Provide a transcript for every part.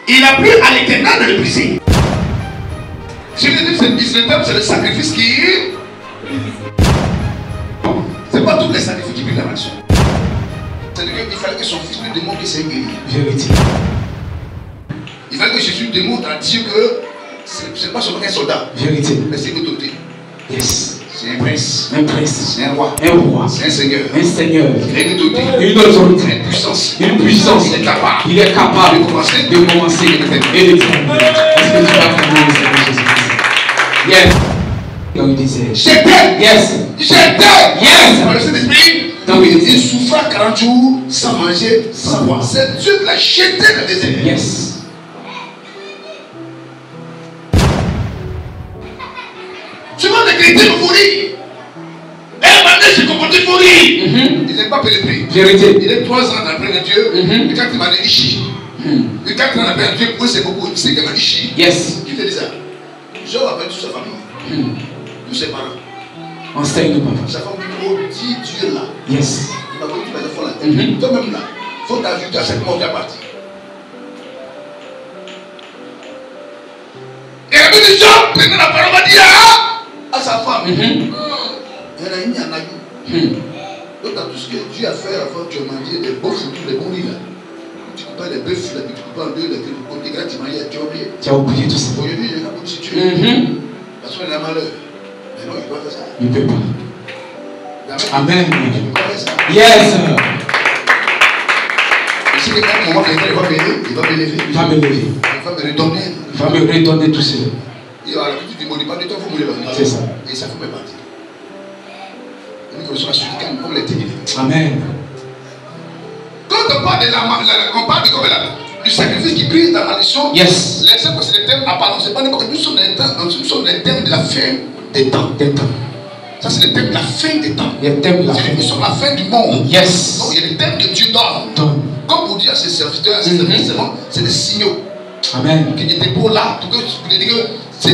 Il a plu à l'Éternel de le briser. Je veux dire, c'est le sacrifice qui... C'est pas tous les sacrifices qui brisent la malédiction. C'est-à-dire qu'il fallait que son fils lui démontre que c'est un guerrier. Vérité. Il fallait que Jésus démontre à Dieu que ce n'est pas seulement un soldat. Vérité. Mais c'est une autorité. Yes. C'est un prince. Un prince. C'est un roi. Un roi. C'est un seigneur. Un seigneur. Il a une autorité. Une autorité. Une puissance. Une puissance. Il est capable. Il est capable de commencer. De commencer. Et de terminer. Est-ce que tu vas terminer le Seigneur Jésus-Christ? Yes. Quand il disait. J'étais. Yes. J'étais. Yes. Par le Saint-Esprit. Donc il souffra 40 jours sans manger, sans boire. C'est Dieu qui l'a jeté dans le désert. Yes. Souvent les chrétiens me fourrent. Un matin, j'ai comporté fourri. Il n'est pas pénétré. Vérité. Il est 3 ans dans la présence de Dieu. Et quand il m'a dit Ishi. Et quand il m'a dit Dieu, pour eux c'est beaucoup. Il sait qu'il m'a dit Ishi. Yes. Qui te dit ça? Job appelle toute sa famille. Tous ses parents. Enseigne-nous, papa. Sa femme dit, oh, dis Dieu là. Yes. Il m'a dit, tu vas faire là. Toi-même là, il faut t'ajouter à chaque mort qui est parti. Et la Bible dit, Job, prenez la parole, va dire à sa femme. Elle a mis un avis. Donc, dans tout ce que Dieu a fait avant que tu as mangé des beaux foutus, les bons riz là. Tu coupes pas les bœufs, tu coupes pas en deux, les gars, tu manges, tu as oublié. Tu as oublié tout ça. Aujourd'hui, il y a beaucoup de situations. Parce qu'on a malheur. Mais non, il doit faire ça. Il ne peut pas. Amen. Il doit faire ça. Yes. Et si quelqu'un moment il va m'élever, il va m'élever. Il va m'élever. Il va me redonner. Il va me redonner tout cela. Et alors, tu ne dis pas de toi, il faut mourir. C'est ça. Et ça fait partie. Et nous connaissons la suite comme les ténèbres. Amen. Quand on parle de on parle de comme du sacrifice qui brise la malédiction, Yes. c'est le thème apparent. C'est pas n'importe quoi. Nous sommes dans le thème de la fin des temps. Ça, c'est le thème de la fin des temps. Le thème de la fin. Nous sommes à la fin du monde. Yes. Donc, il y a le thème que Dieu donne. Comme pour dire à ses serviteurs, à ses serviteurs, c'est des signaux. Amen. Qui étaient pour là, pour que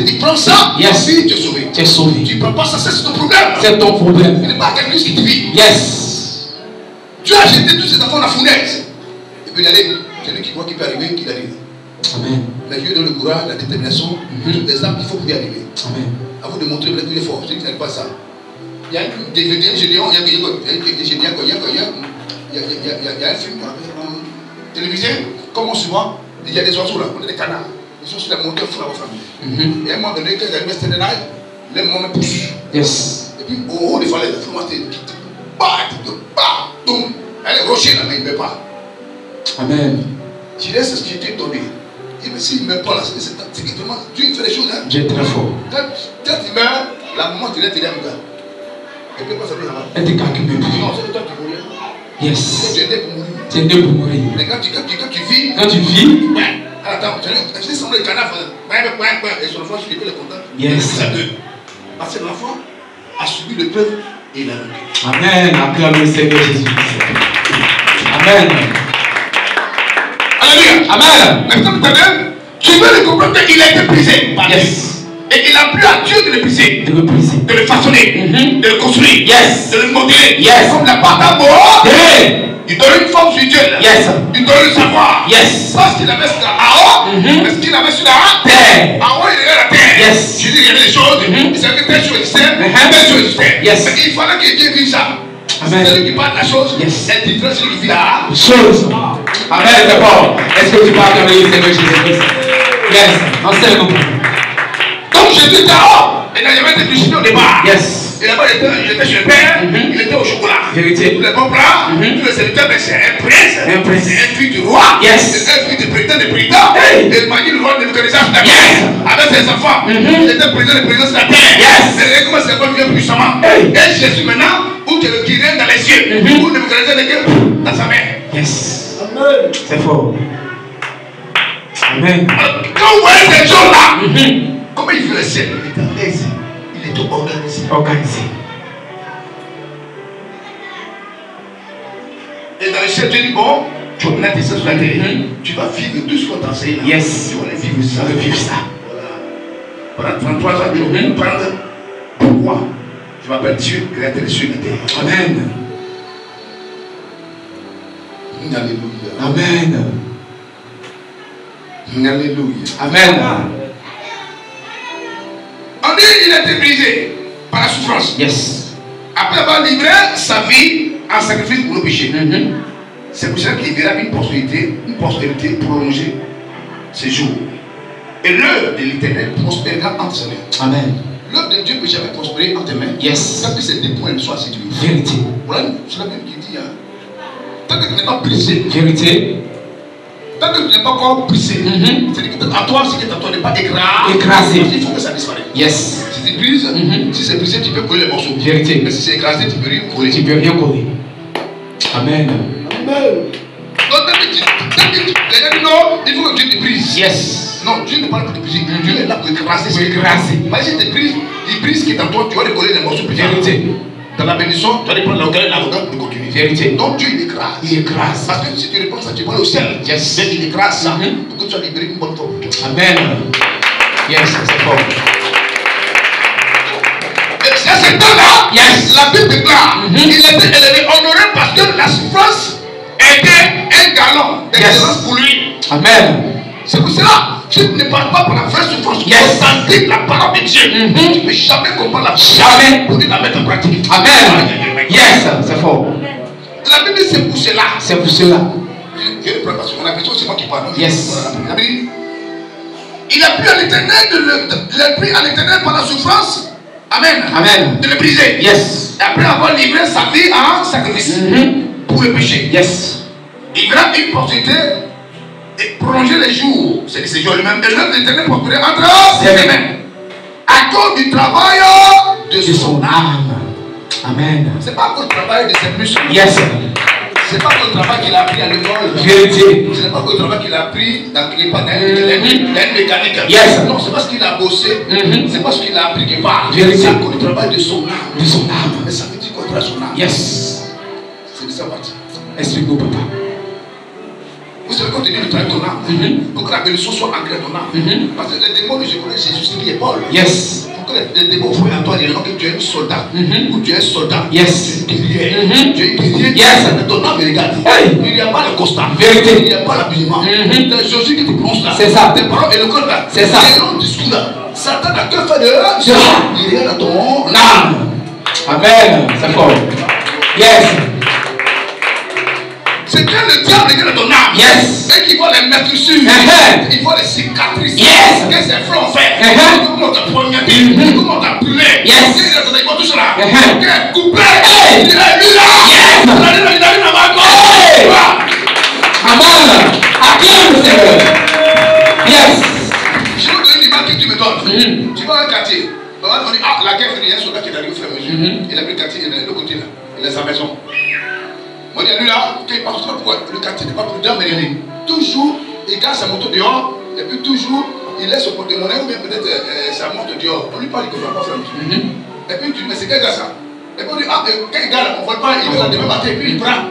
tu prends ça, yes. Tu es sauvé. Tu es sauvé. Tu ne prends pas ça, c'est ton problème. C'est ton problème. Il n'est pas quelque chose qui te vit. Yes. Tu as jeté tous ces enfants dans la fournaise. Et puis il y a celui qui voit qu'il peut arriver, qu'il arrive. Amen. Mais Dieu donne le courage, la détermination, toutes les armes qu'il faut pour y arriver. Amen. À vous de montrer que vous êtes fort. Celui qui n'arrive pas ça. Il y a un DVD, il y a un film télévisé, comme on se voit, il y a des oiseaux là, on a des canards. Ils sont sur la montagne pour la famille. Et à un moment donné, quand ils arrivent à cette naille, les moments me poussent. Yes. Et puis au haut des falaises, il faut monter. Elle est rocher là, mais il ne meurt pas. Amen. Tu laisses ce qui t'est donné. Et mais s'il ne meurt pas là, c'est vraiment Dieu fait les choses. Hein? Dieu est très fort. Quand il meurt, la maman tu l'as tiré à un gars. Et puis quoi ça veut là-bas? Elle te calcule. Non, c'est toi qui mourir. Yes. Tu es né pour mourir. Tu es né pour mourir. Mais quand tu vis. Quand tu vis. Ouais. Attends, je dis semblé le canard. Et son enfant, je suis le content. Yes. Parce que l'enfant a subi l'épreuve et il a vécu. Amen. Acclame le Seigneur Jésus-Christ. Amen. Alléluia. Amen. Maintenant, tu veux le comprendre qu'il a été brisé par Dieu. Et il a plu à Dieu de le briser. De le façonner. De le construire. Yes. De le modeler. Yes. Comme la pâte à mort. Il donne une forme spirituelle. Yes. Il donne le savoir. Yes. Parce qu'il avait sur la haut. Parce qu'il avait sur la terre. En haut, il avait la terre. Yes. Je dis, il y avait des choses. Il savait que telle chose existait. Telle chose existait. Yes. Mais il fallait que Dieu vive ça. C'est celui qui parle de la chose. Yes. C'est différent celui qui vit la chose. Amen, c'est bon. Est-ce que tu parles comme le Seigneur Jésus-Christ? Yes. Enseigne-nous. Donc Jésus était là-haut. Il n'a jamais été crucifié au départ. Yes. Et là-bas, il était chez le Père. Il était au chocolat. Vérité. Tous les bons plats. Tous les serviteurs, mais c'est un prince. Un prince. C'est un fils du roi. Yes. C'est un fils du président des présidents. Hey. Et il m'a dit le roi de Nebuchadnezzar sur la terre. Avec ses enfants. Il était président des présidents sur la terre. Yes. Et comment c'est qu'on vient puissamment. Hey. Et Jésus maintenant, où tu le qui règne dans les cieux. Où Nebuchadnezzar est dans sa main. Yes. Amen. C'est fort. Amen. Alors, quand vous voyez ces gens-là, comment il fait le ciel? Il est à l'aise. Il est tout organisé. Organisé. Et dans le ciel, Dieu dit, bon, tu vas mettre ça sur la terre. Tu vas vivre tout ce qu'on t'enseigne là. Yes. Tu vas aller vivre ça. Tu vas vivre ça. Voilà. Pendant 33 ans, tu vas comprendre pourquoi je m'appelle Dieu, créateur des cieux et de la terre. Amen. Alléluia. Amen. Alléluia. Amen. On dit qu'il a été brisé par la souffrance. Yes. Après avoir livré sa vie en sacrifice pour le péché. C'est pour cela qu'il verra une postérité prolonger ses jours. Et l'œuvre de l'Éternel prospérera entre ses mains. Amen. L'œuvre de Dieu peut jamais prospérer entre tes mains. Yes. Tant que ces deux points soient séduits. Vérité. Voilà, c'est la Bible qui dit. Tant que tu n'es pas brisé. Vérité. Tant que tu n'es pas encore brisé. C'est-à-dire que toi, ce qui est à toi n'est pas écrasé. Il faut que ça disparaisse. Yes. Si tu brises, si c'est brisé, tu peux coller les morceaux. Vérité. Mais si c'est écrasé, tu peux rien coller. Tu peux rien coller. Amen. Amen. Donc, non, il faut que Dieu te brise. Yes. Non, Dieu ne parle pas de briser. Dieu est là pour écraser. Pour écraser. Mais si tu brises, il brise ce qui est en toi, tu vas coller les morceaux plus tard. Vérité. Dans la bénédiction, tu vas prendre l'avocat pour continuer. Vérité. Donc Dieu il écrase. Il écrase. Parce que si tu réponds ça, tu vas au ciel. Yes. Mais il écrase ça pour que tu sois libéré une bonne fois. Amen. Yes, c'est fort. Et à ce temps-là, yes. La Bible déclare il était élevé, honoré parce que la souffrance était un galon d'excellence pour lui. Amen. C'est pour cela que tu ne parles pas pour la vraie souffrance. Yes. Authentique la parole de Dieu. Tu ne peux jamais comprendre la parole. Jamais. Pour la mettre en pratique. Amen. Yes, c'est fort. La Bible c'est pour cela. C'est pour cela. Je reprends parce qu'on a l'impression que c'est moi qui parle. Yes. La Bible, il a pris à l'éternel par la souffrance. Amen. Amen. De le briser. Yes. Et après avoir livré sa vie en sacrifice pour le péché. Yes. Il verra une possibilité de prolonger les jours. C'est ces jours lui-même. Et l'œuvre de l'éternel prospérer entre ses mains. À cause du travail de son âme. Amen. C'est pas pour le travail de ses muscles. Yes. C'est pas pour le travail qu'il a appris à l'école. Vérité. C'est pas pour le travail qu'il a appris dans les panels, les mécaniques. Yes. Non, c'est parce qu'il a bossé. C'est parce qu'il a appris quelque part. Vérité. C'est à cause du travail de son âme. De son âme. Mais ça veut dire quoi travail son âme? Yes. C'est de ça partie. Explique-nous, papa. Vous savez continuer de travailler ton âme pour que la bénédiction soit ancrée dans ton âme. Parce que les démons, je connais Jésus qui est Paul. Yes. Pour que les démons voient en toi que tu es un soldat. Ou tu es un soldat. Yes. Tu es guerrier. Tu es guerrier. Yes. Ton âme regarde. Hey. Il n'y a pas de constat. Vérité. Il n'y a pas l'habillement. C'est Jésus qui te prononce là. C'est ça. Tes paroles et le corps là. C'est ça. Et l'autre discours là. Satan n'a que fait de eux. Il est dans ton âme. Amen. C'est fort. Yes. C'est quand le diable est dans ton âme. Yes. Et qu'il voit les meurtrissures. Il voit les cicatrices. Yes. Que ses frères ont fait. Comment on t'a poignardé. Comment on t'a brûlé. Yes. Il voit tout cela. Coupé. Hey. Il a lui là. Yes. Il a lui là-bas. Amen. Acclame le Seigneur. Yes. Je vais vous donner l'image que tu me donnes. Tu vas à un quartier. On dit, ah, la guerre finit. Il y a un soldat qui est arrivé au fur et à mesure. Il a pris le quartier, il est de l'autre côté là. Il a sa maison. Moi, il y a lui là, il ne pense pas pourquoi le quartier n'est pas prudent, mais il toujours, il garde sa moto dehors, et puis toujours, il laisse son porte-monnaie ou bien peut-être sa moto dehors. On lui parle, il ne va pas faire le truc. Et puis tu dis, mais c'est quel gars ça? Et puis on dit, ah, quel gars là, on ne vole pas, il va demain matin, et puis il prend.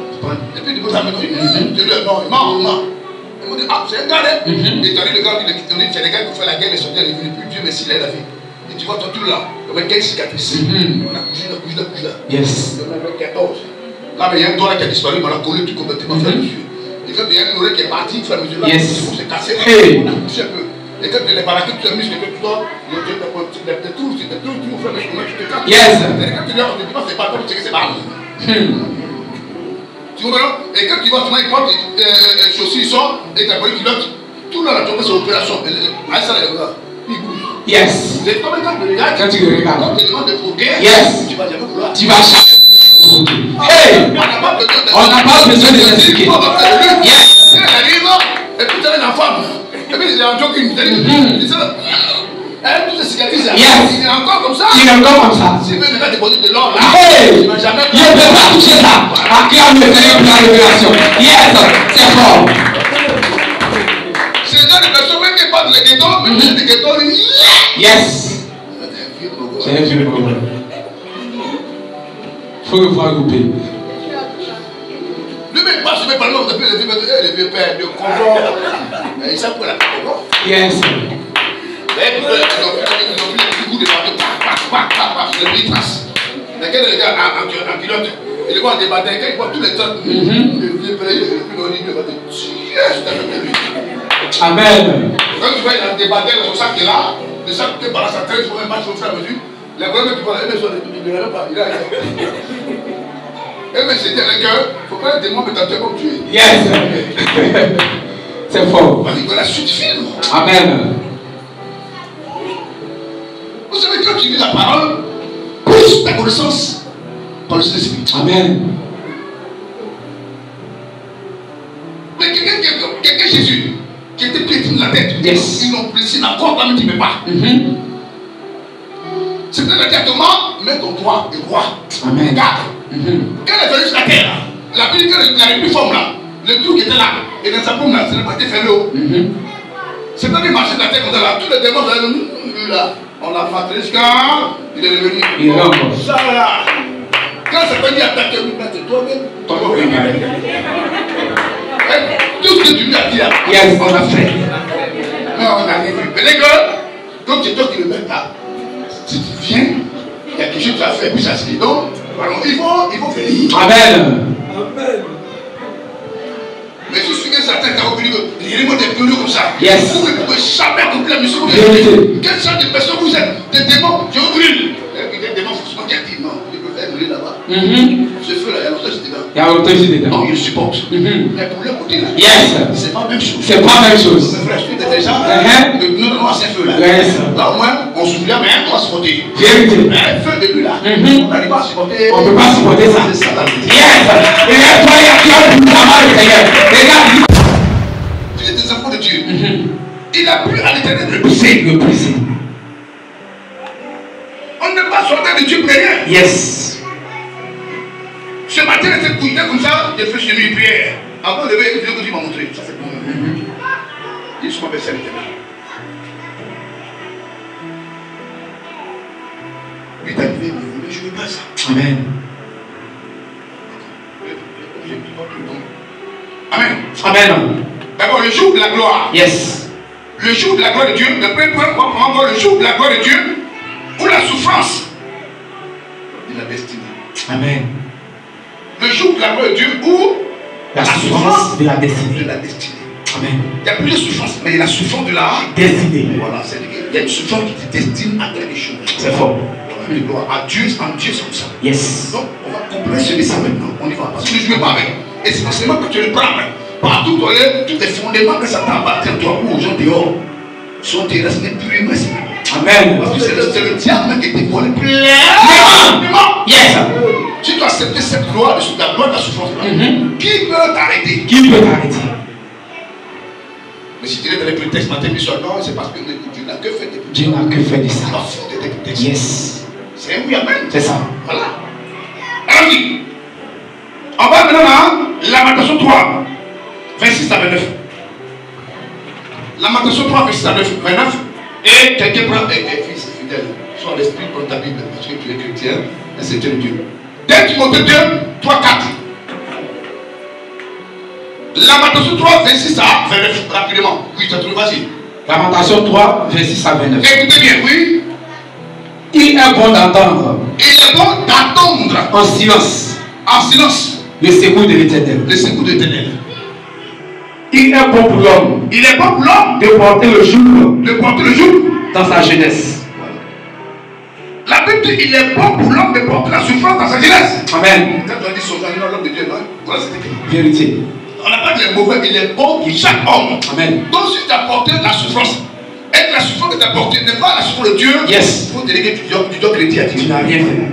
Et puis il dit, sa maison, il dit, non, il ment. Et on dit, ah, c'est un gars là. Et tu as dit, le gars, il dit, c'est des gars qui font la guerre, les soldats, ils ne plus Dieu, mais s'il a la vie. Et tu vois, toi, tout là, avec quelle cicatrice? On a couché là. Yes. On a 14. Là, mais il y a un doigt qui a disparu, mais on a collé tout complètement, frère monsieur. Et quand il y a une oreille qui est partie, frère monsieur, là, on s'est cassé, on a couché un peu. Et quand les paraquettes, tu as mis, que tu dois, des trous, frère monsieur, tu te casses. Yes. Et quand tu viens, on te dit pas, c'est pas comme tu sais que c'est mal. Tu comprends? Et quand tu vois, il porte les chaussures, ils sortent, et tu as pris culotte, tout là, tu as c'est opération. Ah, ça, les gars, il bouge. Yes. C'est comme quand tu regardes, quand tu regardes, quand tu demandes de proguer, yes. tu vas jamais vouloir. Tu vas jamais. Hey! On n'a pas besoin de l'expliquer. Yes! Elle arrive, et puis tu as une femme. Et puis il est en jogging. Elle, toutes ces cicatrices là. Yes! Il est encore comme ça. Il est encore comme ça. S'il veut ne pas déposer de l'or là. Hey! Il ne va jamais. Il ne peut pas toucher ça. Acclame le Seigneur pour la révélation. Yes! C'est fort. C'est genre de personnes même qui partent les ghettos, même si c'est des ghettos, ils disent yes! C'est un vieux problème. Il faut le voir grouper. Lui-même passe, mais parlement, depuis les vieux pères de confort. Il s'en pour la confort. Yes. Mais ils ont pris les petits coups de bateau, les petites traces. Lesquels les gars en pilote, ils les voient en débattant, quand ils voient tous les temps, les vieux pères, les plus longs, ils vont dire, yes, t'as fait lui. Amen. Quand tu vois, il a débattu son sac est là, le sac qui balance à 13 pour un match au fur et à mesure. Les problèmes qui parlent, ils ne regardent pas. Il a. Eh mais c'était un cœur, il ne faut pas être démon tentateur comme tu es. Yes. C'est fort. Parce que la suite filme. Amen. Vous savez, quand tu lis la parole, pousse ta connaissance par le Saint-Esprit. Amen. Mais quelqu'un Jésus, qui était piétine la tête, yes. Ils l'ont blessé la corde, là, mais tu ne peux pas. C'était le directement, mets ton droit et roi. Amen. Regarde. Quand elle est venue sur la terre, la pluie, quand elle avait plus forme là, le trou qui était là, et dans sa paume là, ce n'est pas été fait l'eau. C'est quand il marchait sur la terre comme ça là, tous les démons, lui là, on l'a frappé jusqu'à. Il est revenu. Il est encore. Ça là. Quand ça peut dire attaquer, c'est toi-même. Toi-même. Tout ce que tu lui as dit là, yes. On l'a fait. Mais on n'a rien vu. Mais les gars, donc c'est toi qui le mets là. Si tu viens, il y a quelque chose que tu as fait, puis ça se dit. Donc, il faut venir. Amen. Mais je suis que certains qui ont oublié que les mots des pneus comme ça. Yes. Vous ne pouvez jamais accomplir la mission. Quelle sorte de personnes vous êtes? Des démons, je vous brûle. Des démons, forcément, qui a dit non, je peux faire brûler là-bas. Ce feu là, il y a longtemps j'étais dedans. Il y a longtemps j'étais dedans. Non, il le supporte. Mais pour le côté là, yes. C'est pas la même chose. C'est pas la même chose. Mes frères, je suis déjà le pneu de noir, c'est un feu là. Yes. Là au moins, on se souvient, mais on va se frotter. Vérité. Mais un feu de lui là, on n'arrive pas à supporter. On ne peut pas supporter ça. C'est ça la vérité. Yes. Et là, toi, il y a qui a plus la main de Seigneur. Regarde. Tu es des enfants de Dieu. Il a plu à l'éternel de le briser. Le briser. On n'est pas soldat de Dieu pour rien. Yes. Ce matin, il était couillé comme ça, j'ai fait chez lui une prière. Avant de lever, Dieu m'a montré. Ça fait bon. Il se m'appelle à l'éternel. Il t'a dit, mais je ne veux pas ça. Amen. Amen. Amen. D'abord, le jour de la gloire. Yes. Le jour de la gloire de Dieu, le premier point, on va voir le jour de la gloire de Dieu, ou la souffrance de la destinée. Amen. Le jour de la gloire de Dieu, ou la souffrance de la destinée. Amen. Il y a plusieurs souffrances, mais il y a la souffrance de la destinée. Voilà, c'est il y a une souffrance qui te destine à quelque chose. C'est fort. Voilà, gloire à Dieu, en Dieu, c'est comme ça. Yes. Donc, on va comprendre ce message maintenant. On y va. Parce que je ne joue pas avec. Et c'est forcément que tu le prends avec. Partout, tous les fondements que ça t'appartient, toi ou aux gens dehors, sont tes racines purement spirituelles. Amen. Parce que c'est le diable qui te vole. Pleinement. Yes. Si tu acceptes cette gloire, la gloire de la souffrance, qui peut t'arrêter? Qui peut t'arrêter? Mais si tu es dans les prétextes matin, non, c'est parce que Dieu n'a que fait des prétextes. Dieu n'a que fait de ça. Des prétextes. Yes. C'est un oui, amen. C'est ça. Voilà. Alors, on va maintenant à Lamentation 3, 26 à 29. Lamentation 3, 26 à 29. Et quelqu'un prend, fils fidèle, sois l'esprit pour ta Bible, parce que tu es chrétien, et c'est Dieu. 2 Timothée 2, 3, 4. Lamentation 3, 26 à 29, rapidement. Oui, tu as trouvé, vas-y. Lamentation 3, 26 à 29. Écoutez bien, oui. Il est bon d'entendre. Il est bon d'attendre. En silence. En silence. Le secours de l'Éternel. Le secours de l'Éternel. Il est bon pour l'homme. Il est bon pour l'homme. De porter le jour. De porter le jour. Dans sa jeunesse. La Bible dit il est bon pour l'homme de porter la souffrance dans sa jeunesse. Amen. Quand on dit son genre, l'homme de Dieu, non? Voilà, c'est écrit. Vérité. On n'a pas dit le mauvais, il est bon pour chaque homme. Amen. Donc si tu as porté la souffrance, et que la souffrance que tu as portée n'est pas la souffrance de Dieu, yes. il faut déléguer du doigt crédit à Dieu. Tu n'as rien fait.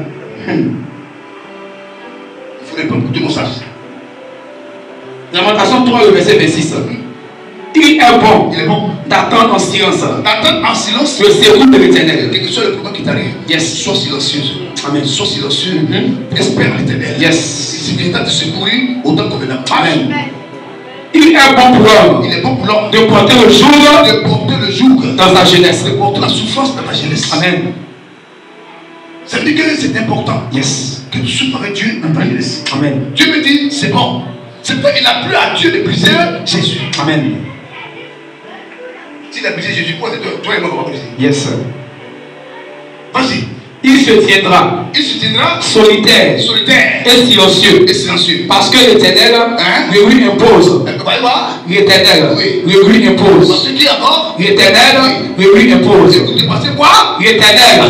Il faut répondre pour tout mon sens. Lamentation 3, le verset 26. Il est bon. Il est bon d'attendre en silence. D'attendre en silence le secours de l'Éternel. Quel que soit le problème qui t'arrive. Yes. Sois silencieuse. Amen. Sois silencieux. Espère l'Éternel. Yes. Si tu viens de secourir, autant qu'on veut la Amen. Il est bon pour l'homme. Il est bon pour l'homme de porter le jour. De porter le jour dans sa jeunesse. De porter la souffrance dans ta jeunesse. Amen. Ça veut dire que c'est important. Yes. Que tu souffres avec Dieu dans ta jeunesse. Amen. Dieu me dit, c'est bon. C'est pas qu'il a plu à Dieu de briser Jésus. Amen. S'il a brisé Jésus, pourquoi c'est toi et moi qu'on va briser? Yes. Vas-y. Il se tiendra. Il se tiendra. Solitaire. Solitaire. Et silencieux. Et silencieux. Parce que l'Éternel lui impose. L'Éternel lui impose. Parce que qui encore? L'Éternel lui impose. Parce que quoi? L'Éternel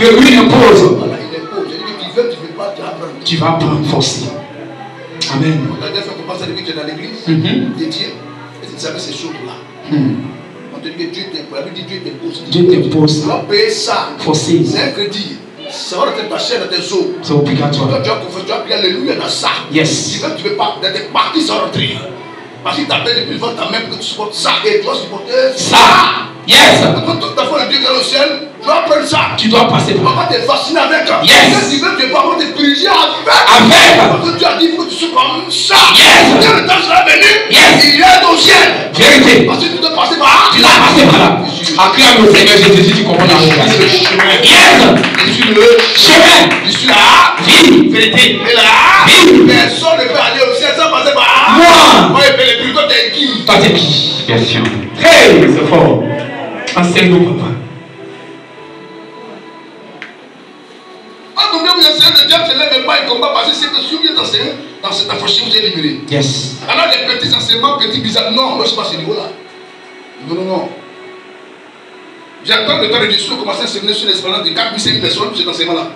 lui impose. Voilà, il impose. Tu veux pas, tu vas prendre. Tu vas prendre force. Amen. La dernière fois qu'on passe à l'église, tu es dans l'église, dédié, et tu savais ces choses-là. On te dit que Dieu t'impose. La Bible dit Dieu t'impose. Dieu t'impose. Tu dois payer ça. Forcé. C'est un crédit. Ça va dans ta chair, dans tes os. C'est obligatoire. Toi, tu vas confesser, tu vas prier alléluia dans ça. Yes. Tu veux pas, dans tes parties, ça va rentrer. Parce qu'il t'appelle depuis devant ta main pour que tu supportes ça et tu dois supporter ça. Yes. Quand toute ta foi, le Dieu qui est au ciel, tu dois prendre ça. Tu dois passer par. Pourquoi tu es fasciné avec? Yes. Tu veux, tu es pas vraiment te diriger avec. Avec. Parce que tu as dit que tu sois comme ça. Yes. Quand le temps sera venu, yes. Il est au ciel. Vérité. Parce que tu dois passer par. Tu dois passer par là. Acclame le Seigneur Jésus, tu comprends la Je suis le chemin. Yes. Je suis le chemin. Je suis la vie. Vérité. Et là, vie. Personne ne peut aller au ciel sans passer par. Moi. Moi, il fait les plus. Toi, t'es qui? Toi, t'es qui? Bien sûr. Hey, c'est fort. Enseigne-nous, papa. Quand on vient vous enseigner, le diable se lève pas et combat parce que c'est que si vous êtes enseigné dans cette affranchissement, vous êtes libéré. Yes. Alors les petits enseignements, petits bizarres, non, moi je ne suis pas à ce niveau-là. Non. J'attends le temps de Jésus commencer à enseigner sur l'espérance de 4 000 personnes pour cet enseignement-là.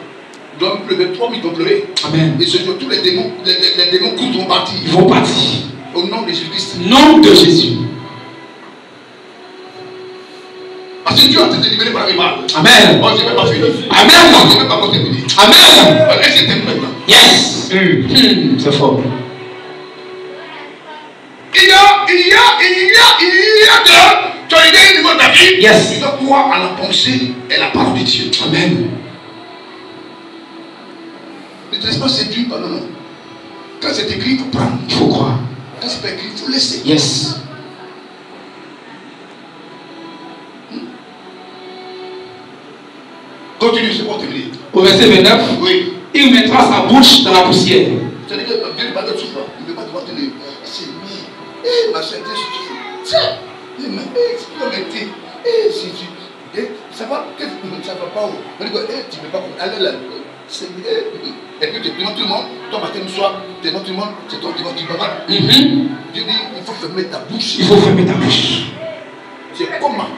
Il doit me pleurer, 3 000 vont pleurer. Amen. Et ce jour, tous les démons, les démons courts vont partir. Ils vont partir. Au nom de Jésus-Christ. Nom de Jésus. Parce que Dieu a été libéré par la rival. Amen. Moi, je ne vais pas finir. Amen. Je ne vais pas terminer. Amen. Est-ce que c'est maintenant? Yes. C'est fort. Il y a de. Tu as idée au niveau de ta vie. Yes. Tu dois croire à la pensée et la parole de Dieu. Amen. Ne te laisse pas séduire par non. Quand c'est écrit, il faut prendre. Il faut croire. Quand c'est pas écrit, il faut laisser. Yes. Continue, c'est bon, terminé. Au verset 29, oui. Il mettra sa bouche dans la poussière. C'est-à-dire que Dieu ne va pas te souffrir. Il ne veut pas te voir te dire, c'est lui. Ma soeur, Dieu souffre. Tiens, tu vas m'aider. Si tu. Ça va, ça va pas où? Tu ne peux pas aller là. C'est lui. Et puis tu demandes tout le monde, toi matin ou soir, tu demandes tout le monde, c'est toi qui vas, tu vas pas. Dieu dit, il faut fermer ta bouche. Il faut fermer ta bouche. C'est comment?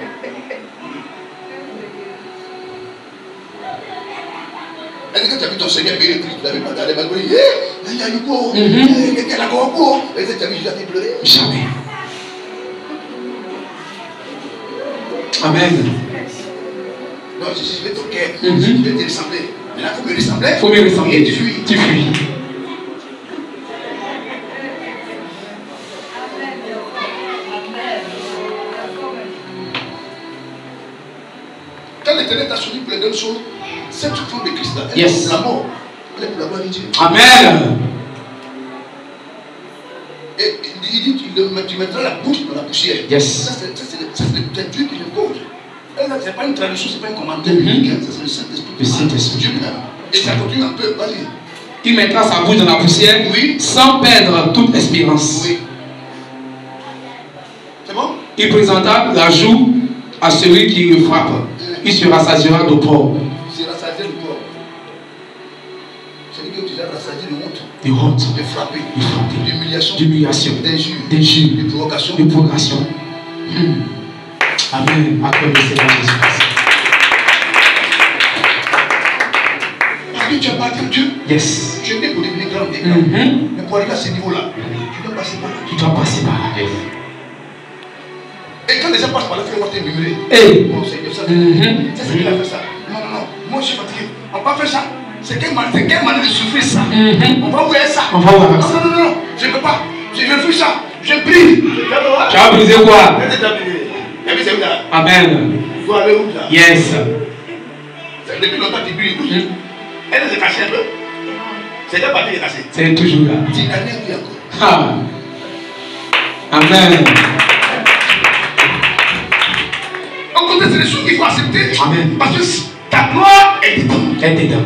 Est-ce que tu as vu ton Seigneur payer le prix? Tu n'avais pas d'aller mal. Il y a eu quoi? Il y a encore quoi? Est-ce que tu as vu Jésus pleurer? Jamais. Amen. Non, je vais ton cœur. Je vais te ressembler. Mais là, il faut me ressembler. Il faut me ressembler. Et tu fuis. Tu fuis. Quand l'Éternel t'a choisi pour les deux choses, cette forme de Christ là, elle yes. est pour la mort, elle est pour la gloire de Dieu. Amen. Et il dit, tu mettras la bouche dans la poussière. Yes. Ça, c'est Dieu qui le pose. Ce n'est pas une tradition, ce n'est pas un commentaire biblique, ça c'est le Saint-Esprit. Le Saint-Esprit. Dieu même. Et ça continue un peu, vas-y. Il mettra sa bouche dans la poussière, oui, sans perdre toute espérance. Oui. C'est bon? Il présenta la joue à celui qui le frappe. Il se rassasiera de porc. Il se rassasiera de porc. C'est-à-dire que tu as rassasié de honte. De honte. De frapper. De frapper. D'humiliation. D'humiliation. D'injure. D'injure. De provocation. De provocation. Amen. Accorde le Seigneur Jésus-Christ. Parce que tu as battu Dieu. Yes. Tu es né pour devenir grand. Mais pour arriver à ce niveau-là, tu dois passer par là. Tu dois passer par là. Yes. Et quand les gens passent par là, ils vont te murmurer. Hey. Mon Seigneur, ça, c'est qu'il a fait ça. Non. Moi, je suis fatigué. On va faire ça. C'est quelle manière de souffrir ça. On va voir ça. On va voir ça. Non. Je ne peux pas. Je refuse ça. Je prie. Tu as brisé quoi? Amen. Il faut aller où là? Yes. Depuis longtemps, tu brilles. Elle s'est cassée un peu. C'est déjà parti de casser. C'est toujours là. Tu n'as rien vu encore. Amen. Au contraire, c'est des choses qu'il faut accepter. Amen. Parce que ta gloire est dedans. Elle est dedans.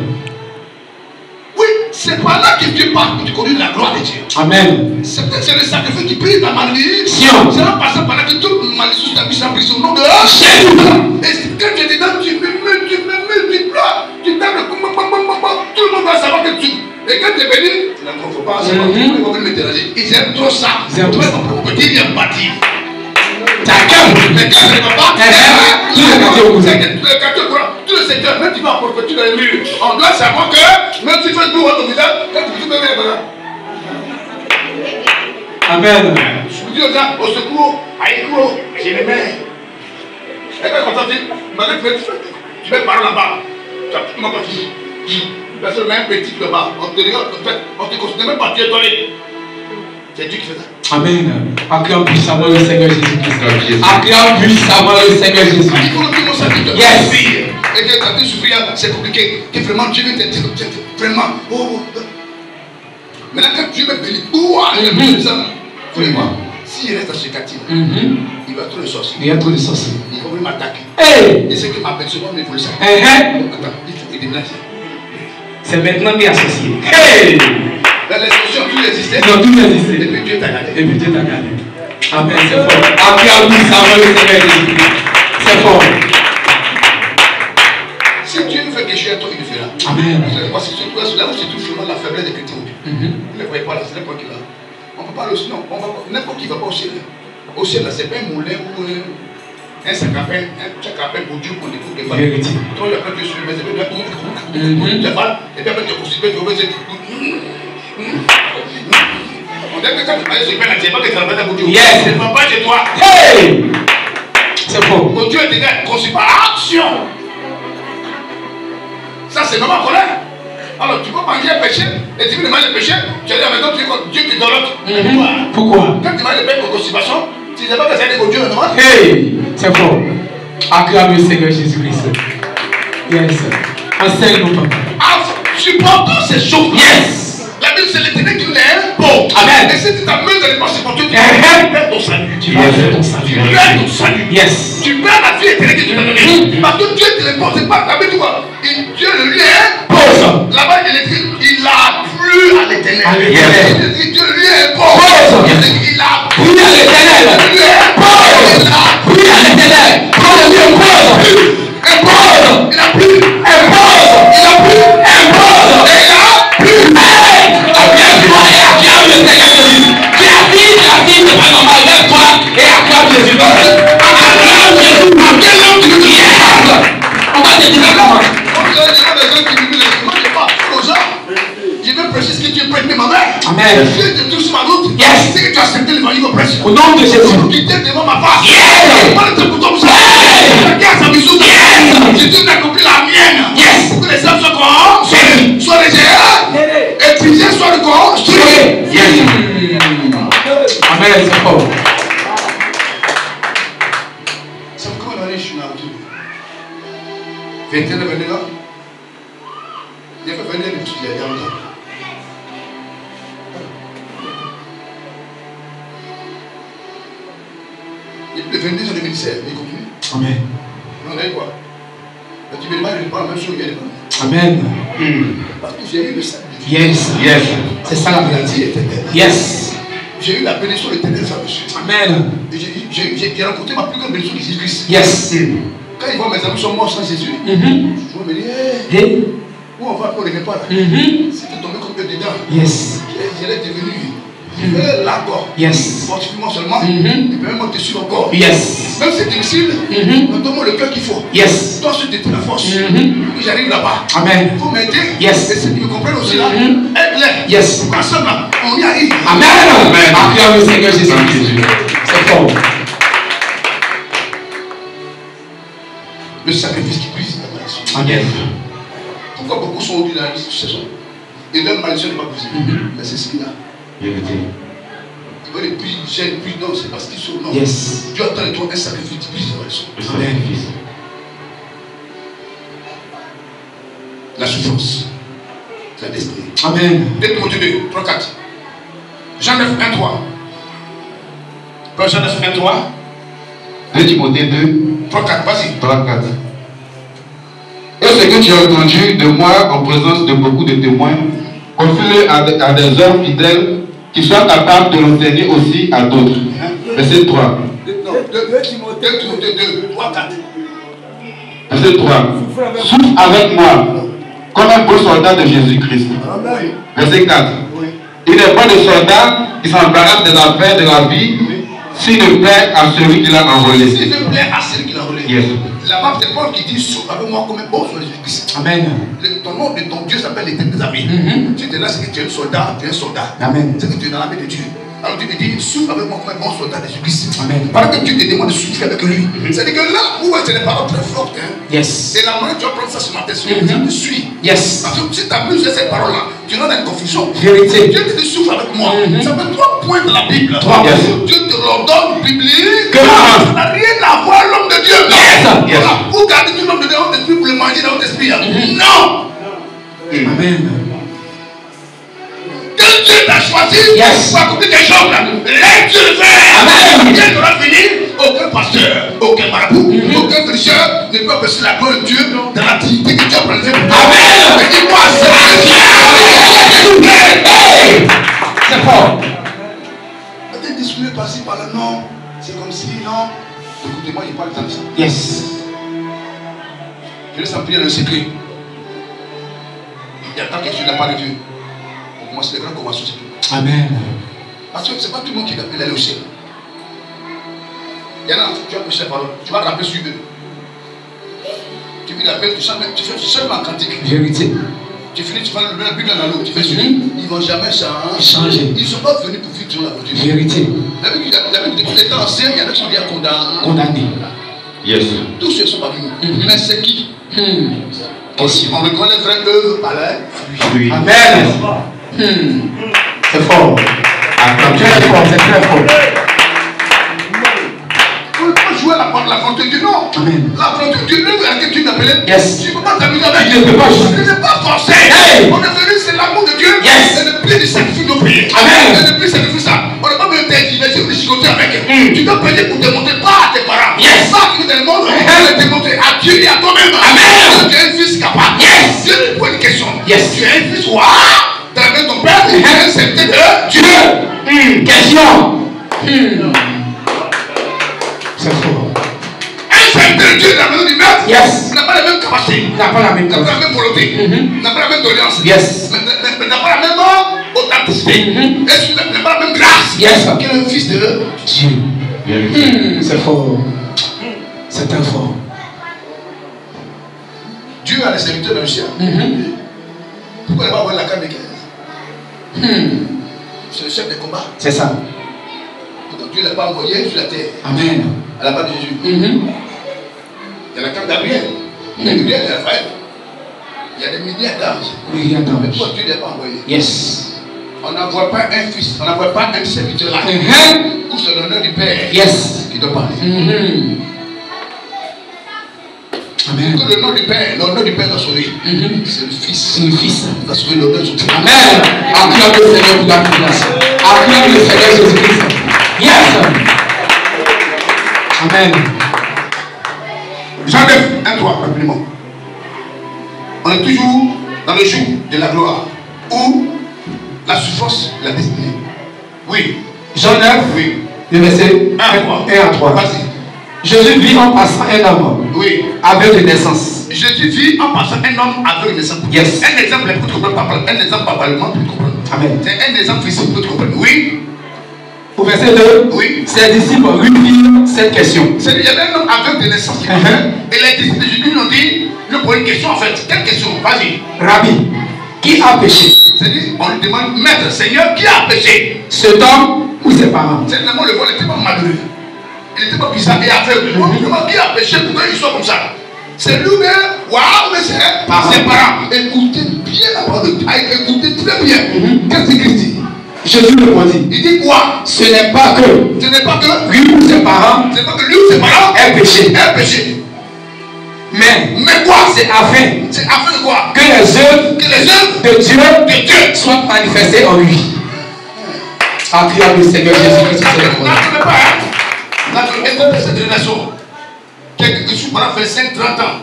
Oui, c'est par là que Dieu parle pour te connaître la gloire de Dieu. Amen. C'est peut-être c'est le sacrifice qui prie la malédiction. C'est là passant par là que toute malédiction t'a mis sa prise au nom de Jésus. Et quand tu es dedans, tu pleures, tu tout le monde va savoir que tu. Et quand tu es venu, tu n'en trouves pas, c'est pas ils vont venir me déranger. Ils aiment trop ça. Ils aiment trop ça. On peut dire, il y a bâti. T'as qu'un. Mais quand ça ne va pas, tout le secteur, même tu vas apporter dans les murs. On doit savoir que, même si tu fais le bourreau au visage, quand tu peux venir là. Amen. Je vous dis aux gens, au secours, à Iko, j'ai les mains. Et quand on dit, tu mets par là-bas. Tu as tout le monde parti. Personne même petit là-bas. On te considère même pas étonné. C'est Dieu qui fait ça. Amen. Acclame puissamment le Seigneur Jésus-Christ. Acclame puissamment le Seigneur Jésus. Yes. Et que quand tu souffres, c'est compliqué. Que vraiment Dieu veut t'aider. Vraiment. Maintenant, quand Dieu veut venir, il y a ça. Faut les voir. S'il reste à ce quartier, il va trop de sorciers. Il y a trop de sorciers. Il va venir m'attaquer. Et ce qui m'appelle souvent, mais il faut le savoir. Attends, il déménage. C'est maintenant qu'il est associé. Hey! Dans les solutions, tout existait. Non, tout existait. Et puis Dieu t'a gardé. Et puis Dieu t'a gardé. Amen, c'est fort. Acclame puissamment le Seigneur Jésus. C'est fort. Si Dieu veut que je sois toi, il le fera. Amen. Parce que là où se trouve vraiment la faiblesse des chrétiens. Vous ne voyez pas là, c'est n'importe qui là. On ne peut pas le sinon. N'importe qui ne va pas au ciel. Au ciel, là, ce n'est pas un moulin ou un sac à pain, pour Dieu qu'on écoute des balles. Vérité. Toi, il y a plein de choses, mais c'est pas des balles. Et puis après, tu es constitué, tu vas dire. On dit que quand tu vas se faire, tu ne sais pas que ça va être pour Dieu. Yes. Ne va pas chez toi. Hey! C'est fort. Mon Dieu est déjà conçu par action. Ça, c'est vraiment colère. Alors, tu peux manger un péché, et tu veux manger un péché, tu as dit à la maison, Dieu te donne l'autre. Pourquoi? Quand tu vas le faire pour constipation, tu ne sais pas que c'est un Dieu, non? Hey! C'est fort. Acclame le Seigneur Jésus-Christ. Yes. Enseigne-nous, papa. Supportons ces choses. Yes. La Bible, c'est l'éternel qui nous impose. Amen. Et si tu t'amuses de les passer pour Dieu, tu perds ton salut. Tu perds ton salut. Tu perds ton salut. Yes. Tu perds la vie éternelle que tu t'as donnée. Parce que Dieu te l'impose. C'est pas ta vie, tu vois. Dieu le lui impose. Là-bas, il est écrit, il a plu à l'éternel. Dieu lui impose. Il a plu à l'éternel. Il lui impose. Il a plu à l'éternel. Il impose. Impose. Il a plu. Impose. Il a plu. Impose. Et il a plu. Acclame le Seigneur Jésus. Tu as dit, c'est pas normal. Lève-toi et acclame Jésus. Acclame Jésus. Quel homme tu veux dire? On va te dire comment. Je veux prêcher ce que Dieu prête ma mère. Amen. Dieu te touche ma route. Yes. C'est que tu as accepté le mari au prêche. Au nom de Jésus. Qui t'aide devant ma face. Yes. Moi, je te comme ça. Regarde sa bisou. Yes. J'ai dû accomplir la mienne. Yes. Pour que les hommes soient corrompus, soient légers, et prisés soient reconstruits. Yes. Amen. C'est fort. Ça me comment je suis là. 21 ans, 22 ans. Il y a fait 22 ans, il y a longtemps. Il est 22 ans 2016, il continue. Amen. On a eu quoi? Tu veux mal, je prends la même chose, il y a des gens. Amen. Parce que j'ai eu le salut. Yes. Yes. C'est ça la vérité. Yes. J'ai eu la bénédiction de l'éternel sur dessus. Amen. Et j'ai rencontré ma plus grande bénédiction de Jésus-Christ. Yes. Quand ils voient mes amis sont morts sans Jésus, ils vont me dire, hey, où on va, on ne revient pas là. Si tu es tombé comme eux dedans, yes. Je l'ai devenu. Là encore. Yes. Fortifie-moi seulement. Et puis même moi te suis encore. Yes. Même si c'est difficile, donne-moi le cœur qu'il faut. Yes. Toi, je te la force. Pour que j'arrive là-bas. Amen. Il faut m'aider. Yes. Et ceux qui me comprennent aussi là, aide-les. Yes. Pour qu'ensemble, on y arrive. Amen. Amen. Acclame le Seigneur Jésus. C'est fort. Le sacrifice qui brise la malédiction. Amen. Pourquoi beaucoup sont au-dessus de la saison? Et leur malédiction n'est pas brisée. Mais c'est ce qu'il a. Vérité. Ils veulent les plus jeunes, plus non, c'est parce qu'ils sont non. Yes. Dieu attend de toi un sacrifice qui brise la malédiction. Amen. La souffrance. La destinée. Amen. 2 Timothée 2, 3, 4. Jean 9, 1, 3. Jean 9, 1, 3. 2 Timothée 2, 3, 4, vas-y. 3, 4. Et ce que tu as entendu de moi en présence de beaucoup de témoins, confie-le à des hommes fidèles qui soient capables de l'enseigner aussi à d'autres. Verset 3. 2 Timothée 2, 3, 4. Verset 3. Souffre avec moi comme un bon soldat de Jésus-Christ. Verset 4. Il n'est pas de soldat qui s'embarrasse des affaires de la vie s'il ne plaît à celui qui l'a enrôlé. S'il ne plaît à celui qui l'a enrôlé. Yes. Là-bas, c'est Paul qui dit souffre avec moi comme un bon soldat de Jésus-Christ. Amen. Ton nom de ton Dieu s'appelle l'éternel des amis. Si tu es là, c'est que tu es un soldat, tu es un soldat. Amen. C'est que tu es dans l'armée de Dieu. Alors tu te dis, souffre avec moi comme un bon soldat de Jésus-Christ. Amen. Pendant que Dieu te demande de souffrir avec lui. C'est-à-dire que là où c'est des paroles très fortes. Hein, Yes. et la manière tu vas prendre ça ce matin, c'est que tu suis. Yes. Parce que si tu abuses de cette parole-là, tu rentres dans une confusion. Vérité. Dieu te dit souffre avec moi. Ça fait 3 points de la Bible. 3 points. Dieu te l'ordonne biblique. Que ça n'a rien à voir l'homme de Dieu. Yes. Voilà. Pour garder tout l'homme de Dieu dans votre esprit, pour le manger dans votre esprit. Non. Amen. Que Dieu t'a choisi pour accomplir quelque chose. Laisse Dieu le faire. Amen. Dieu n'aura fini. Aucun pasteur, aucun marabout, aucun prêcheur ne peut passer la gloire de Dieu dans l'activité que Dieu a planifiée pour toi. Amen. Dis-moi, c'est fort. Peut-être discuter par-ci par-là, non. C'est comme si, non. Écoutez-moi, il parle comme ça. Yes. Je laisse en prier le secret. Il y a tant que tu n'as pas de Dieu. Pour commencer les grandes conventions, c'est tout. Amen. Parce que ce n'est pas tout le monde qui est appelé au ciel. Il y en a, tu vas prêcher la parole, tu vas rappeler sur eux. Tu vis l'appel, tu fais seulement en cantique. Vérité. Tu finis, tu vas le Bible dans l'eau, tu fais sur eux. Ils ne vont jamais changer. Ils ne sont pas venus pour vivre sur la voiture. Vérité. La Bible, depuis les temps anciens, il y en a qui sont bien condamnés. Yes. Tous ceux ne sont pas venus. Mais c'est qui? Question. On reconnaît vraie œuvre par là. Oui. Amen. C'est fort. Très fort, c'est très fort. On ne peut pas jouer la volonté de Dieu, non. Amen. La volonté de Dieu, à laquelle Dieu t'appelait. Yes. Tu ne peux pas t'amuser avec. Tu ne peux pas jouer. Tu n'es pas forcé. Hey. On est venu, c'est l'amour de Dieu. Yes. Et le plus du sacrifice de prier. Amen. Et le plus sacrifice ça. On n'a pas besoin d'être de chicoter avec. Tu dois payer pour démontrer pas à tes parents. Yes. Pas que dans le monde, mais démontrer à Dieu et à toi-même. Amen. Tu es un fils capable. Yes. Dieu te pose une question. Yes. Tu es un fils roi. Tu as vu ton père. Tu es un serviteur de Dieu. Question. C'est fort. Un serviteur de Dieu dans la maison du maître. Yes. N'a pas la même capacité. N'a pas la même N'a pas la même volonté. N'a pas la même doléance. Yes. Mais n'a pas la même authenticité. Et n'a pas la même grâce. Yes. Qu'un fils de Dieu. C'est fort. C'est très fort. Dieu a les serviteurs dans le ciel. Pourquoi il va avoir la carte de 15? C'est le chef des combats. C'est ça. Donc Dieu ne l'a pas envoyé sur la terre. Amen. À la part de Jésus. Il y a la carte d'Gabriel. Il y a Gabriel et Raphaël. Il y a des milliers d'anges. Oui, attends. Mais pourquoi Dieu ne l'a pas envoyé? Yes. On n'envoie pas un fils, on n'envoie pas un serviteur là. Où c'est l'honneur du Père qui doit parler. Amen. Que l'honneur du Père doit sauver. C'est le Fils. C'est le Fils. Il doit sauver l'honneur de son Père. Amen. Acclame le Seigneur pour la puissance. Acclame le Seigneur Jésus-Christ. Yes. Amen. Jean 9, 1, 3, rapidement. On est toujours dans le jour de la gloire où la souffrance de la destinée. Oui. Jean 9, oui. Le verset 1 à 3. Vas-y. Jésus vit en passant un homme aveugle de naissance. Jésus vit en passant un homme aveugle de naissance. Yes. Un exemple pour te comprendre. Un exemple verbalement pour te comprendre. Amen. C'est un exemple physique pour te comprendre. Oui. Au verset 2, ses disciples lui firent cette question. Il y avait un homme aveugle de naissance qui et les disciples de Jésus lui ont dit, lui posent une question en fait. Quelle question? Vas-y. Rabbi, qui a péché? C'est-à-dire, on lui demande, Maître, Seigneur, qui a péché? Cet homme ou ses parents? Certainement, le vol n'était pas malheureux. Il n'était pas bizarre et aveugle. On lui demande qui a péché pour qu'il soit comme ça. C'est lui-même, waouh, mais c'est ses parents. Écoutez bien la parole de Dieu. Écoutez très bien. Qu'est-ce que Christ dit? Jésus répondit. Il dit quoi? Ce n'est pas que. Ce n'est pas que lui ou ses parents. Ce n'est pas que lui ou ses parents aient péché. Mais quoi? C'est afin de quoi? Que les œuvres de Dieu soient manifestées en lui. Acclame le Seigneur Jésus-Christ. N'attendez pas, hein? N'attendez cette relation. Quelqu'un qui suit pendant 25-30 ans.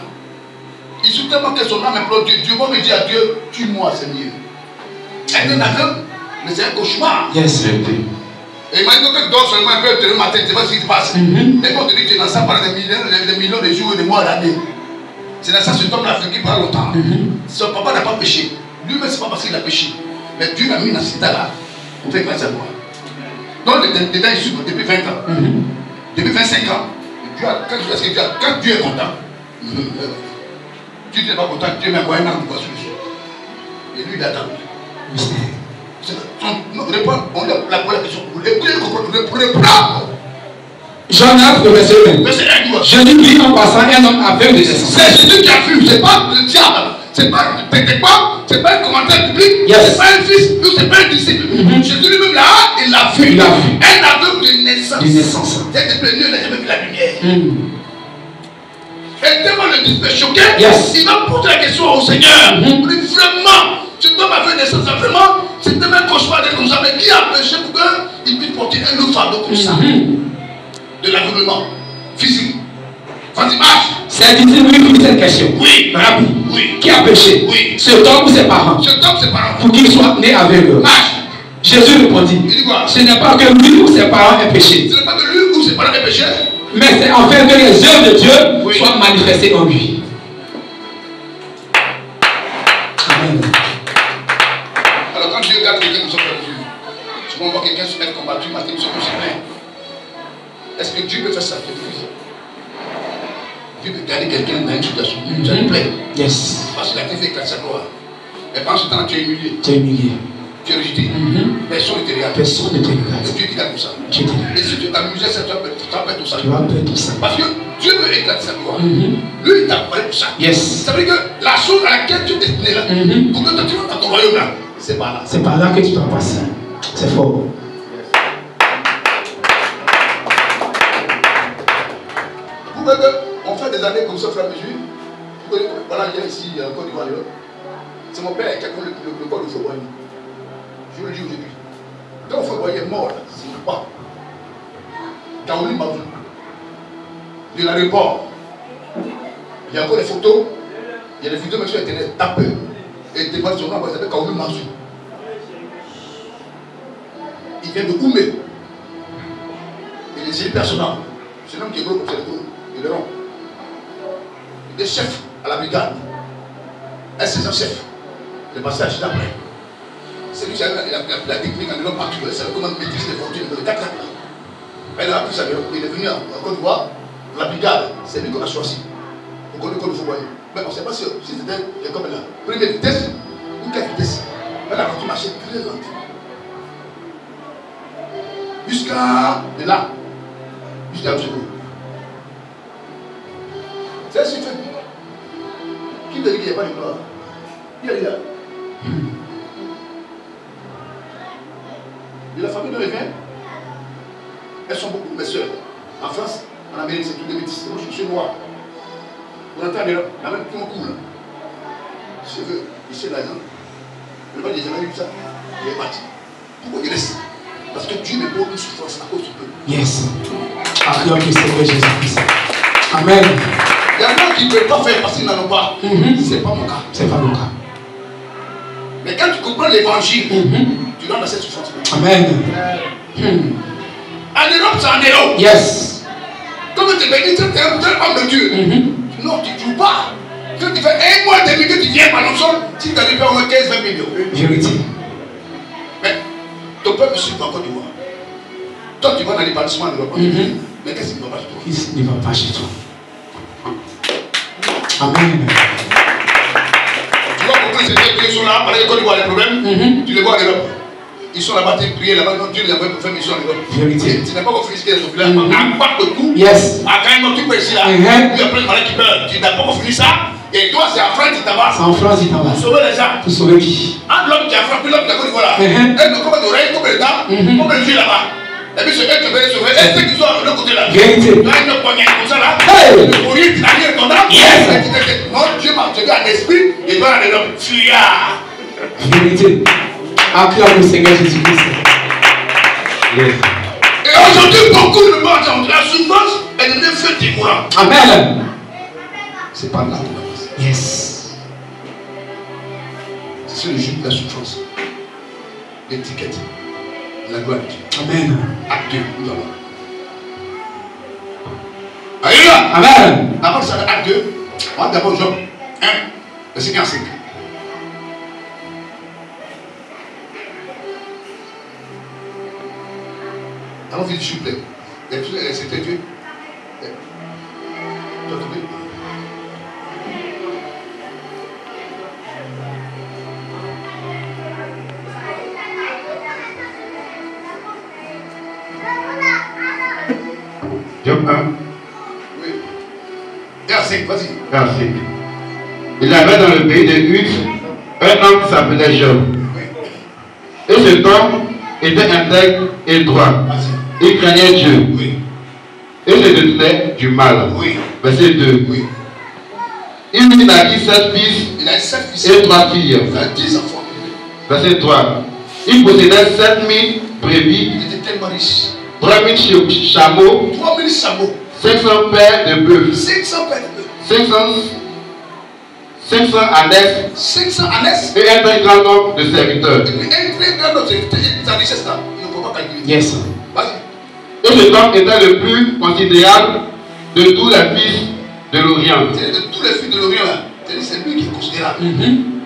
Il suit tellement que son âme implore Dieu. Dieu va me dire à Dieu, tue-moi, Seigneur. Elle est un aveugle, mais c'est un cauchemar. Yes. Et imagine que tu dors seulement un peu le matin, tu vois ce qui se passe. Mais quand tu dis que tu es dans ça pendant des millions de jours et des mois à l'année. C'est dans ça cet homme-là qui parle longtemps. Son papa n'a pas péché. Lui-même, c'est pas parce qu'il a péché. Mais Dieu l'a mis dans cet état-là pour faire grâce à moi. Donc, les détails ici, depuis 20 ans, depuis 25 ans, quand Dieu est content, Dieu n'est pas content, Dieu met un moyen pour passer dessus. Et lui, il attend. La première question, vous ne pas. Jean 9, verset 1. Jésus dit en passant un homme aveugle de naissance. C'est Jésus qui a vu, c'est pas le diable. C'est pas un commentaire public, c'est pas un fils, c'est pas un disciple. Jésus lui-même là, il l'a vu. Un aveugle de naissance. C'est le premier, il n'a jamais vu la lumière. Et tellement le disciple est choqué, il va poser la question au Seigneur. Vraiment, cet homme aveugle de naissance, vraiment, c'était même un cauchemar d'être comme ça. Mais qui a péché pour qu'il puisse porter un autre fardeau comme ça? De l'aveuglement physique. Vas-y, marche. C'est difficile de lui poser cette question. Oui. Rabbi. Oui. Qui a péché? Oui. Cet homme ou ses parents? Cet homme, ses parents. Pour qu'il soit né aveugle. Marche. Jésus répondit. Il dit quoi? Ce n'est pas que lui ou ses parents aient péché. Ce n'est pas que lui ou ses parents aient péché. Mais c'est en fait que les œuvres de Dieu soient manifestées en lui. Amen. Alors quand Dieu regarde quelqu'un qui soit perdu, souvent on voit quelqu'un être combattu, matin, il se pose plein. Est-ce que Dieu peut faire ça? Dieu peut garder quelqu'un dans une situation où ça lui plaît. Yes. Parce qu'il a été fait éclater sa gloire. Et pendant ce temps, tu es humilié. Tu es humilié. Tu es rejeté. Personne ne te regarde. Personne ne te regarde. Et Dieu dit comme ça. Dieu dit. Et si tu t'amuses, ça tu vas perdre tout ça. Tu vas perdre tout ça. Parce que Dieu veut éclater sa gloire. Lui, il t'a parlé pour ça. Yes. Ça veut dire que la chose à laquelle tu es destiné là, pour que tu rentres dans ton royaume là, c'est pas là. C'est par là que tu dois passer. C'est fort. On fait des années comme ça au fur et à mesure. Voilà, il y a ici en Côte d'Ivoire. C'est mon père qui a connu le corps de Foboy. Je le dis aujourd'hui. Quand Foboy est mort, c'est pas. Kaouli Mazou, de l'aéroport. Il y a encore des photos. Il y a des vidéos sur internet. Tapez. Et des fois, son nom, il s'appelle Kaouli Mazou. Il vient de Oumé. Il est personnel. C'est un homme qui est gros comme c'est le gros. Il est rond. Il est chef à la brigade. Un chef. Le passage d'après. C'est lui qui a la technique en Europe partout. Il savait comment maîtriser les fortunes de 4 ans. Il a appris ça. Il est venu en Côte d'Ivoire. La brigade, c'est lui qu'on a choisi. Pour qu'on le voit. Mais on ne sait pas si c'était comme la première vitesse ou quelle vitesse. Mais la voiture marchait très lente. Jusqu'à de là. Jusqu'à M. C'est ce qu'il fait. Qui te dit qu'il n'y a pas de gloire? Il est là. De la famille de Révin, elles sont beaucoup mes soeurs. En France, en Amérique, c'est tout des métis. Moi, je suis noir. On entend la même qui me coule. Cheveux, ici, là, le bas des jamais vu ça. Il est parti. Pourquoi il reste? Parce que Dieu me pose une souffrance à cause du peuple. Yes. Acclame le Seigneur Jésus-Christ. Amen. Il y a gens qui ne peuvent pas faire parce qu'ils n'en ont pas. Ce n'est pas mon cas. C'est pas mon cas. Mais quand tu comprends l'évangile, tu rentres dans cette souffrance. Amen. En Europe, c'est en Europe. Yes. Comme tu es béni, tu es un homme de Dieu. Non, tu ne joues pas. Quand tu fais un mois et demi que tu viens par le sol, tu t'as fait au moins 15-20 millions. Vérité. Mais ton peuple ne suit pas encore du voir. Toi, tu vas dans l'établissement en Europe. Mais qu'est-ce qui ne va pas chez toi? Qu'est-ce qui ne va pas chez toi? Amen. Tu vois pourquoi ces gens qui sont là, pendant qu'ils voient les problèmes, tu les vois en Europe. Ils sont là-bas, tu prier là-bas, Dieu les a envoyés pour faire mission en Europe. Vérité. Tu n'as pas encore fini ce qu'il y a dans le village. À part de tout. Yes. À quand même, tu peux ici là. Puis après, le malade qui meurt. Tu n'as pas encore fini ça. Et toi, c'est en France qui t'avance. C'est en France qui t'avance. Pour sauver les gens. Pour sauver qui? Entre l'homme qui a frappé l'homme qui a connu, voilà. Elle ne comme l'oreille, comme le dents, comme le vieux là-bas. Et puis, c'est eux qui veulent sauver. Et ceux qui sont de l'autre côté là. Vérité. Là, ils ne poignardent comme ça là. Hey! Au lieu de t'allier ton âme. Yes. Non, Dieu m'a donné un esprit. Et toi, les hommes, fuyards. Vérité. Acclame le Seigneur Jésus-Christ. Yes. Et aujourd'hui, beaucoup de monde, la souffrance, elle devient fait décourant. Amen. C'est pas là où on va passer. Yes. C'est sur le jour de la souffrance. L'étiquette. La gloire de Dieu. Amen. Acte 2, nous allons. Alléluia. Amen. Avant ça, acte 2, On va d'abord Job 1, verset 1 à 5. Allons vite, s'il vous plaît. C'était Dieu. Tu as trouvé? Job 1. Oui. Et à 5, vas-y. Et à 5. Il avait dans le pays de Uz un homme qui s'appelait Job. Oui. Et cet homme était intègre et droit. Vas-y. Il craignait Dieu. Oui. Et se détenait du mal. Oui. Verset 2. Oui. Il naquit 7 fils Il a 7 fils et 3 filles. Il a 10 enfants. Verset 3. Il possédait 7000 brebis, Il était tellement riche. 3000 chameaux, 3000 chameaux. 500 paires de bœufs, 500 paires de bœufs. 500 ânesses 500 ânesses. et un très grand nombre de serviteurs. Et puis un très grand nombre de serviteurs. Sa richesse là, il ne peut pas calculer. Yes. Vas-y. Et cet homme était le plus considérable de tous les fils de l'Orient. C'est de tous les fils de l'Orient là. C'est lui qui est considérable.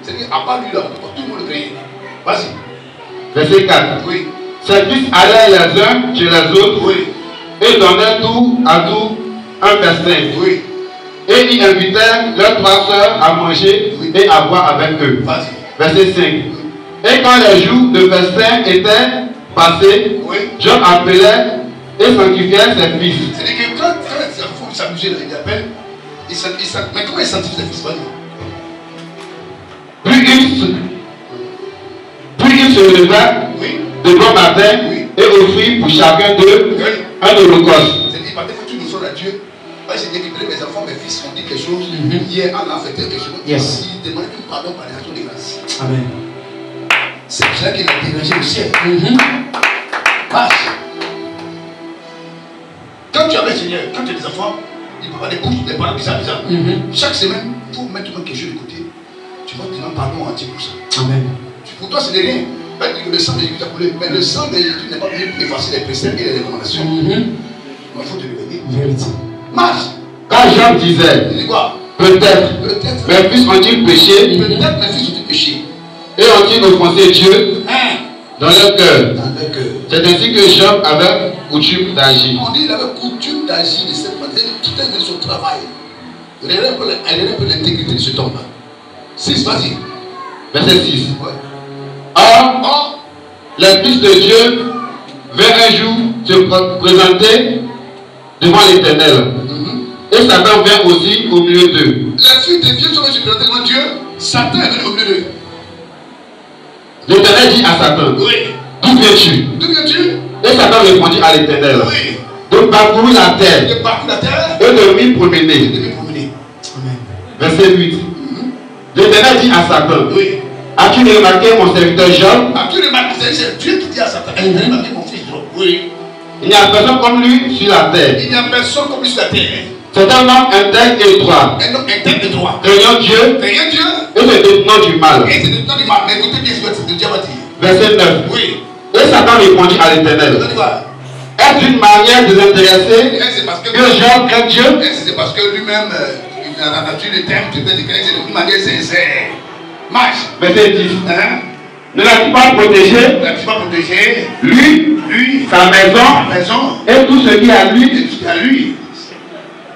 C'est-à-dire, à part lui là, tout le monde le craignait. Vas-y. Verset 4. Oui. Ses fils allaient les uns chez les autres Oui. et donnaient tout à tout un festin. Oui. Et ils invitaient leurs 3 sœurs à manger et à boire avec eux. Vas-y. Verset 5. Et quand les jours de festin étaient passés, Oui. Job appelait et sanctifiait ses fils. C'est-à-dire que quand il faut s'amuser là, il appelle. Mais comment il sanctifie ses fils? Vas-y. Puis il se leva Oui. de bon matin Oui. et offrit pour chacun d'eux Oui. un holocauste. C'est-à-dire, il partait faire une notion à Dieu. Moi, j'ai dit que mes enfants, mes fils ont dit quelque chose. Hier, on a fait quelque chose. Yes. Il demande un pardon par les actions de grâce. Amen. C'est ça qui a dérangé le ciel. Marche. Quand tu as le Seigneur, quand tu as des enfants, il peut pas des bouches, des parents bizarres. Chaque semaine, il faut mettre quelque chose de côté. Tu vas te demander pardon à Dieu pour ça. Amen. Pour toi, ce n'est rien. Le sang de Jésus a coulé. Mais le sang de Jésus n'est pas venu pour effacer les préceptes et les recommandations. Il faut te lever. Vérité. Marche. Quand Job disait, Il dit quoi? peut-être mes fils ont-ils péché Peut-être mes fils ont péché. et ont-ils offensé Dieu dans leur cœur. Dans leur cœur. C'est ainsi que Job avait coutume d'agir. On dit qu'il avait coutume d'agir de cette manière. Tout est de son travail. Il relève pour l'intégrité de cet homme-là. 6, vas-y. Verset 6. Ouais. Or, les fils de Dieu vinrent un jour se présenter devant l'Éternel. Et Satan vint aussi au milieu d'eux. Les filles de Dieu sont venues se présenter devant Dieu. Satan est venu au milieu d'eux. L'Éternel dit à Satan, Oui. d'où viens-tu? D'où viens-tu? Et Satan répondit à l'Éternel, Oui. de parcourir la terre De parcourir la terre. et de m'y De promener. me promener. Amen. Verset 8. L'Éternel dit à Satan, Oui. as-tu remarqué mon serviteur Job? As-tu remarqué? C'est Dieu qui dit à Satan, as-tu remarqué mon fils Job? Oui. Il n'y a personne comme lui sur la terre. Il n'y a personne comme lui sur la terre. C'est un homme intègre et droit, Un homme intègre et droit. craignant Dieu Craignant Dieu. et se détenant du mal. Et c'est le temps du mal. Mais écoutez bien ce que Dieu va dire. Verset 9. Oui. Et Satan répondit à l'Éternel, On dit quoi? est-ce une manière désintéressée C'est parce que que Job craint Dieu? c'est parce que lui-même, dans la nature, le terme, tu peux dire que c'est d'une manière sincère. Marche. Verset 10. Hein? Ne l'as-tu pas protégé, Tu vas protéger lui, sa maison la maison et tout ce qui est à et lui? tout ce qu'il y a à lui.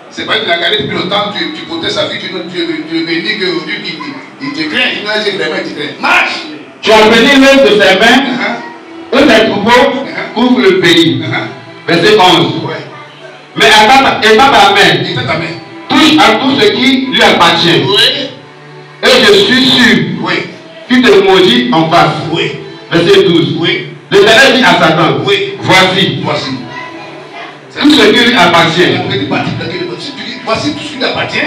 C'est pas que tu l'as gardé depuis longtemps, tu protèges sa vie, tu veux bénir qu'aujourd'hui il te craint, il nous dit vraiment il te craint. Marche! Tu as béni l'œuvre de ses mains et ses troupeaux couvrent le pays. Verset 11. Ouais. Mais étends ta main, Il fait ta main. touche à tout ce qui lui appartient. Oui. Et je suis sûr Oui. qu'il te maudit en face. Oui. Verset 12. Oui. L'Éternel dit à Satan, Oui. voici Voici. tout ce qui lui appartient. Voici tout ce qui lui appartient.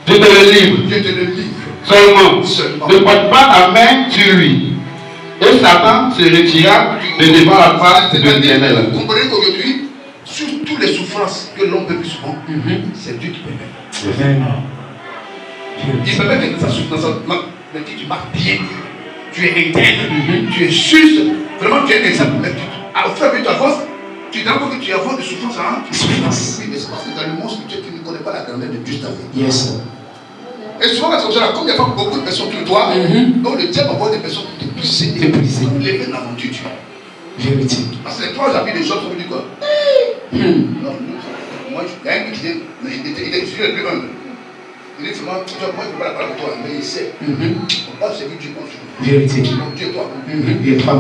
Je te le livre. Je te le livre. Seulement, ne porte pas ta main sur lui. Et Satan se retira de devant la face de l'Éternel. Vous comprenez qu'aujourd'hui, sur toutes les souffrances que l'homme peut plus souvent, c'est Dieu qui permet. Il permet que ça souffre dans mais tu marches bien, tu es intègre, tu es juste, vraiment tu es un exemple. Au fur et à mesure tu avances, Tu te rends compte que tu as avoir de souffrance, hein? Souffrance. Oui, mais c'est parce que dans le monde spirituel, tu ne connais pas la grandeur de Dieu ta vie. Yes. Et souvent, quand tu as comme il y a beaucoup de personnes autour de toi, donc le diable envoie des personnes pour te briser. Pour lever dans l'aventure, tu vois. Vérité. Parce que les trois amis des gens sont venus quoi. Non, moi, il y a un qui dit, il est le plus humble. Il dit vraiment, moi je ne peux pas la parole pour toi, mais il sait. On va servir Dieu pour Dieu. Vérité. Donc Dieu et toi. Et toi.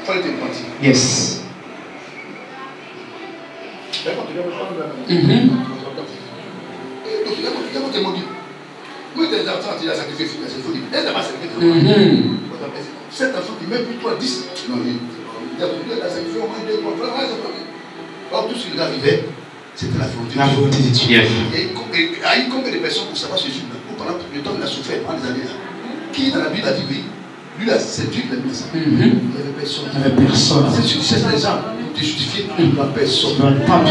Il faut être gentil. Yes. Moi, tes enfants, tu as sacrifié, c'est faux. Elle n'a pas sacrifié. Cet enfant qui met plus toi 10. Non, il a sacrifié au moins 2 3 Or, tout ce qui lui arrivait, c'était la volonté de Dieu. Il y a eu combien de personnes pour savoir ce Jésus pendant le temps il a souffert, pendant des années là. Qui dans la Bible a dit oui? Lui, c'est Dieu qui l'a mis ça. Il n'y avait personne. Il n'y avait personne. C'est sûr, c'est les gens pour te justifier. Il n'y a personne. Il n'y a pas de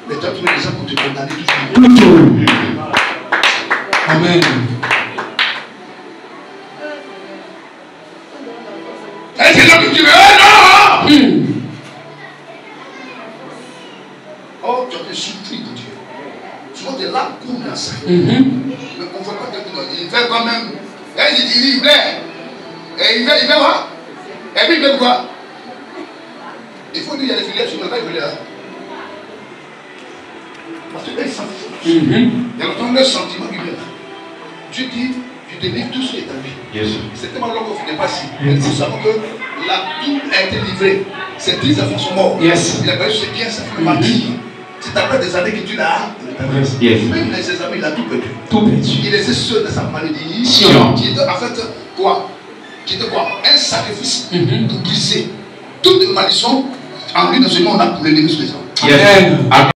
mais tu as trouvé des gens pour te condamner tout de suite. Amen. Et c'est là que tu veux. Non! Oh, tu as été surpris de Dieu. Souvent, tes larmes coulent dans ça. Mais on ne voit pas quelqu'un. Il fait quand même. Il plaît. Et il fait quoi? Et puis il fait quoi? Il faut dire qu'il y a des filières sur le bail. Parce qu'elles s'en foutent. Il y a longtemps le sentiment qui vient. Dieu dit, je te livre tout ce qui est à lui. C'est tellement long qu'on ne finit pas si. Nous savons que tout a été livré. Ses 10 enfants sont morts. Il a perdu ses biens, sa femme est partie. C'est après des années que tu l'as. Même ses amis, il a tout perdu. Il était seul dans sa maladie. Qui était en fait quoi? Qui était quoi? Un sacrifice pour briser toutes les malditions en lui dans ce monde là pour l'éliminer sur les hommes. Amen.